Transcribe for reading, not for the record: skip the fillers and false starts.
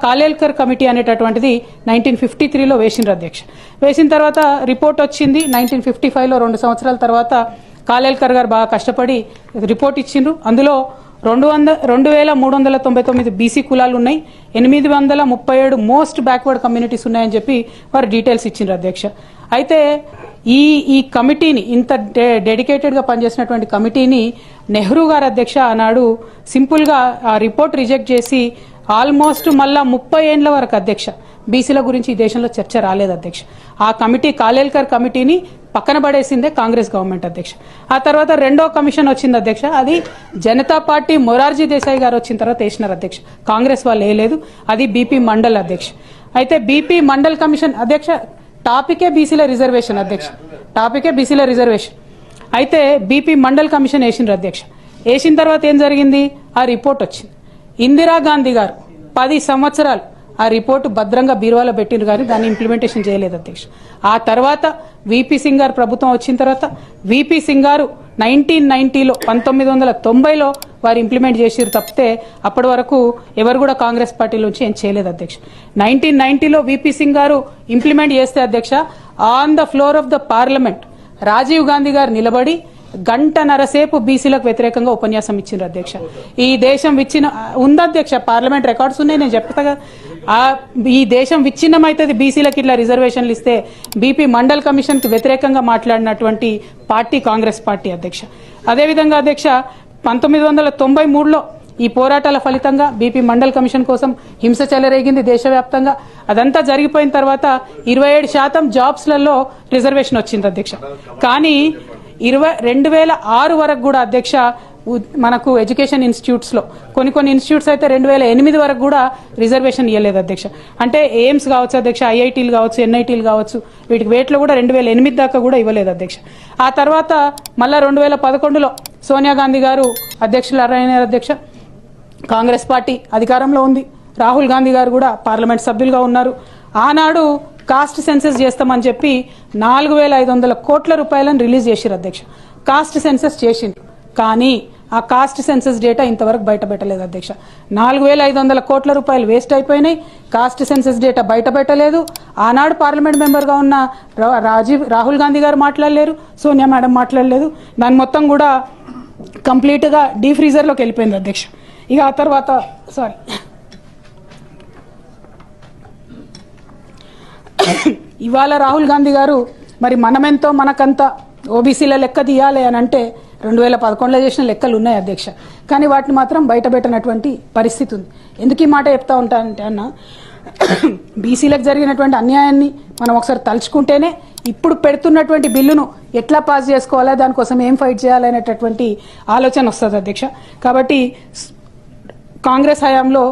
Kalelkar committee అనేటటువంటిది 1953లో వేసిండ్రు అధ్యక్ష. వేసిన తర్వాత రిపోర్ట్ వచ్చింది 1955లో, 2 సంవత్సరాల తర్వాత కాలేల్కర్ గారు బాగా కష్టపడి రిపోర్ట్ ఇచ్చిండ్రు. అందులో 2399 బీసీ కులాలు ఉన్నాయి, 837 మోస్ట్ బ్యాక్వర్డ్ కమ్యూనిటీస్ ఉన్నాయని చెప్పి వారు డీటెయిల్స్ ఇచ్చిండ్రు అధ్యక్ష. అయితే ఈ కమిటీని, ఇంత డెడికేటెడ్గా పనిచేసినటువంటి కమిటీని నెహ్రూ గారు అధ్యక్ష ఆనాడు సింపుల్గా ఆ రిపోర్ట్ రిజెక్ట్ చేసి ఆల్మోస్ట్ మళ్ళా 30 ఏండ్ల వరకు అధ్యక్ష బీసీల గురించి ఈ దేశంలో చర్చ రాలేదు అధ్యక్ష. ఆ కమిటీ, కాలేల్కర్ కమిటీని పక్కన పడేసిందే కాంగ్రెస్ గవర్నమెంట్ అధ్యక్ష. ఆ తర్వాత రెండో కమిషన్ వచ్చింది అధ్యక్ష, అది జనతా పార్టీ మొరార్జీ దేశాయ్ గారు వచ్చిన తర్వాత వేసినారు అధ్యక్ష, కాంగ్రెస్ వాళ్ళు వేయలేదు. అది బీపీ మండల్ అధ్యక్ష. అయితే బీపీ మండల్ కమిషన్ అధ్యక్ష టాపికే బీసీల రిజర్వేషన్ అధ్యక్ష, టాపికే బీసీల రిజర్వేషన్. అయితే బీపీ మండల్ కమిషన్ వేసిండ్రు అధ్యక్ష. వేసిన తర్వాత ఏం జరిగింది, ఆ రిపోర్ట్ వచ్చింది. ఇందిరాగాంధీ గారు 10 సంవత్సరాలు ఆ రిపోర్టు భద్రంగా బీరువాలో పెట్టిండ్రు కానీ దాన్ని ఇంప్లిమెంటేషన్ చేయలేదు అధ్యక్ష. ఆ తర్వాత వీపీ సింగ్ గారు ప్రభుత్వం వచ్చిన తర్వాత వీపీ సింగ్ గారు 1990లో వారు ఇంప్లిమెంట్ చేసిరు తప్పితే అప్పటి వరకు ఎవరు కూడా కాంగ్రెస్ పార్టీలోంచి ఏం చేయలేదు అధ్యక్ష. 1990లో వీపీ సింగ్ గారు ఇంప్లిమెంట్ చేస్తే అధ్యక్ష, on the floor of the parliament Rajiv Gandhi గారు నిలబడి గంటన్నరసేపు బీసీలకు వ్యతిరేకంగా ఉపన్యాసం ఇచ్చిండ్రు అధ్యక్ష. ఈ దేశం ఉంది అధ్యక్ష, పార్లమెంట్ రికార్డ్స్ ఉన్నాయి, నేను చెప్తా. ఈ దేశం విచ్ఛిన్నమైతుంది బీసీలకు ఇట్లా రిజర్వేషన్లు ఇస్తే. బీపీ మండల్ కమిషన్ కి వ్యతిరేకంగా మాట్లాడినటువంటి పార్టీ కాంగ్రెస్ పార్టీ అధ్యక్ష. అదేవిధంగా అధ్యక్ష 1993లో ఈ పోరాటాల ఫలితంగా బీపీ మండల్ కమిషన్ కోసం హింస చెలరేగింది దేశవ్యాప్తంగా. అదంతా జరిగిపోయిన తర్వాత 27% జాబ్స్లలో రిజర్వేషన్ వచ్చింది అధ్యక్ష. కానీ 2006 వరకు కూడా అధ్యక్ష మనకు ఎడ్యుకేషన్ ఇన్స్టిట్యూట్స్ లో కొన్ని ఇన్స్టిట్యూట్స్ అయితే 2008 వరకు కూడా రిజర్వేషన్ ఇవ్వలేదు అధ్యక్ష. అంటే ఎయిమ్స్ కావచ్చు అధ్యక్ష, ఐఐటీలు కావచ్చు, ఎన్ఐటీలు కావచ్చు, వీటికి వేట్లో కూడా 2008 దాకా కూడా ఇవ్వలేదు అధ్యక్ష. ఆ తర్వాత మళ్ళా 2011లో సోనియా గాంధీ గారు అధ్యక్షులైన అధ్యక్ష, కాంగ్రెస్ పార్టీ అధికారంలో ఉంది, రాహుల్ గాంధీ గారు కూడా పార్లమెంట్ సభ్యులుగా ఉన్నారు. ఆనాడు కాస్ట్ సెన్సెస్ చేస్తామని చెప్పి 4500 కోట్ల రూపాయలను రిలీజ్ చేసిరు అధ్యక్ష. కాస్ట్ సెన్సెస్ చేసిండ్రు కానీ ఆ కాస్ట్ సెన్సెస్ డేటా ఇంతవరకు బయట పెట్టలేదు అధ్యక్ష. 4500 కోట్ల రూపాయలు వేస్ట్ అయిపోయినాయి, కాస్ట్ సెన్సెస్ డేటా బయట పెట్టలేదు. ఆనాడు పార్లమెంట్ మెంబర్గా ఉన్న రాహుల్ గాంధీ గారు మాట్లాడలేరు, సోనియా మేడం మాట్లాడలేదు. దాని మొత్తం కూడా కంప్లీట్గా డీఫ్రీజర్లోకి వెళ్ళిపోయింది అధ్యక్ష. ఇక ఆ తర్వాత ఇవాళ రాహుల్ గాంధీ గారు మరి మనమెంతో మనకంతా ఓబీసీల లెక్క తీయాలి అని అంటే 2011లో చేసిన లెక్కలు ఉన్నాయి అధ్యక్ష, కానీ వాటిని మాత్రం బయట పెట్టినటువంటి పరిస్థితి ఉంది. ఎందుకు ఈ మాట చెప్తా ఉంటానంటే అన్న, బీసీలకు జరిగినటువంటి అన్యాయాన్ని మనం ఒకసారి తలుచుకుంటేనే ఇప్పుడు పెడుతున్నటువంటి బిల్లును ఎట్లా పాస్ చేసుకోవాలా, దానికోసం ఏం ఫైట్ చేయాలనేటటువంటి ఆలోచన వస్తుంది అధ్యక్ష. కాబట్టి కాంగ్రెస్ హయాంలో